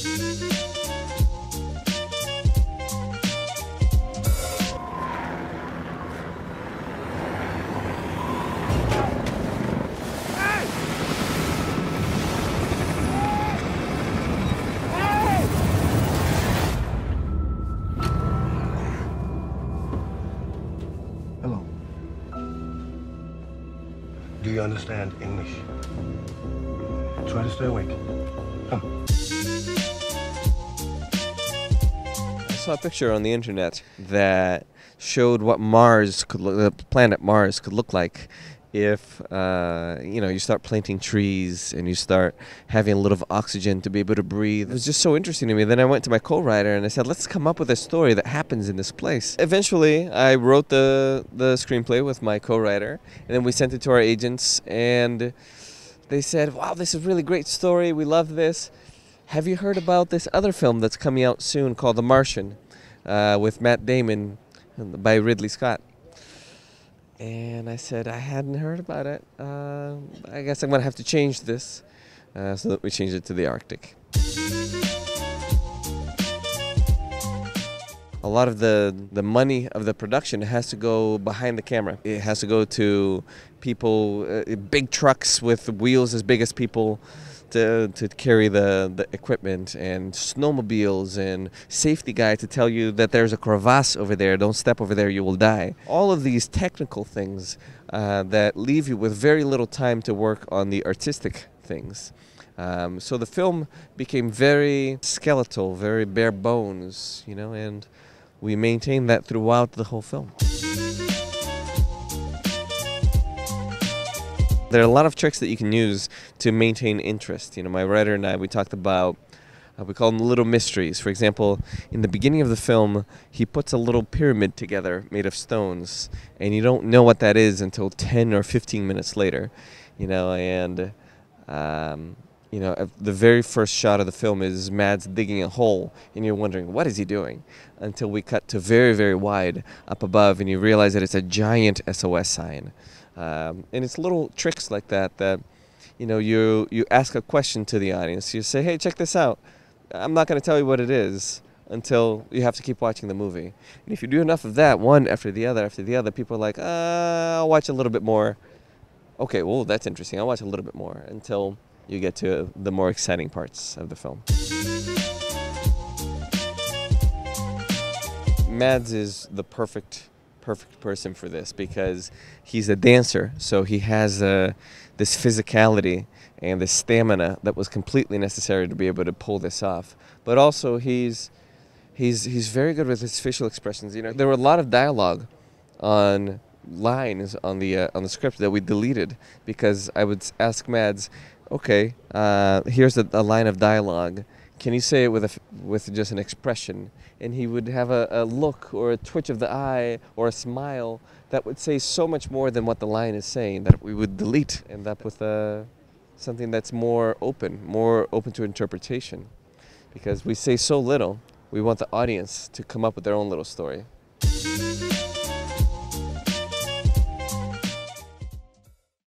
Hello. Do you understand English? Try to stay awake. Come. I saw a picture on the internet that showed what Mars could look, the planet Mars could look like if you start planting trees and you start having a little oxygen to be able to breathe. It was just so interesting to me. Then I went to my co-writer and I said, let's come up with a story that happens in this place. Eventually, I wrote the screenplay with my co-writer, and then we sent it to our agents, and they said, wow, this is a really great story. We love this. Have you heard about this other film that's coming out soon called The Martian with Matt Damon by Ridley Scott? And I said, I hadn't heard about it. I guess I'm going to have to change this. So that we changed it to the Arctic. A lot of the money of the production has to go behind the camera. It has to go to people, big trucks with wheels as big as people, to carry the equipment, and snowmobiles and safety guy to tell you that there's a crevasse over there, don't step over there, you will die. All of these technical things that leave you with very little time to work on the artistic things. So the film became very skeletal, very bare bones, and we maintained that throughout the whole film. There are a lot of tricks that you can use to maintain interest. My writer and I, we talked about, we call them little mysteries. For example, in the beginning of the film, he puts a little pyramid together made of stones, and you don't know what that is until 10 or 15 minutes later. The very first shot of the film is Mads digging a hole, and you're wondering, what is he doing? Until we cut to very, very wide up above, and you realize that it's a giant SOS sign. And it's little tricks like that you ask a question to the audience. You say, hey, check this out. I'm not going to tell you what it is until you have to keep watching the movie. And if you do enough of that, one after the other, people are like, I'll watch a little bit more. Okay, well, that's interesting. I'll watch a little bit more until you get to the more exciting parts of the film. Mads is the perfect person for this because he's a dancer, so he has this physicality and this stamina that was completely necessary to be able to pull this off. But also he's very good with his facial expressions. There were a lot of dialogue on lines on the script that we deleted because I would ask Mads, okay, here's a line of dialogue. Can you say it with just an expression? And he would have a look or a twitch of the eye or a smile that would say so much more than what the line is saying that we would delete and end up with something that's more open to interpretation. Because we say so little, we want the audience to come up with their own little story.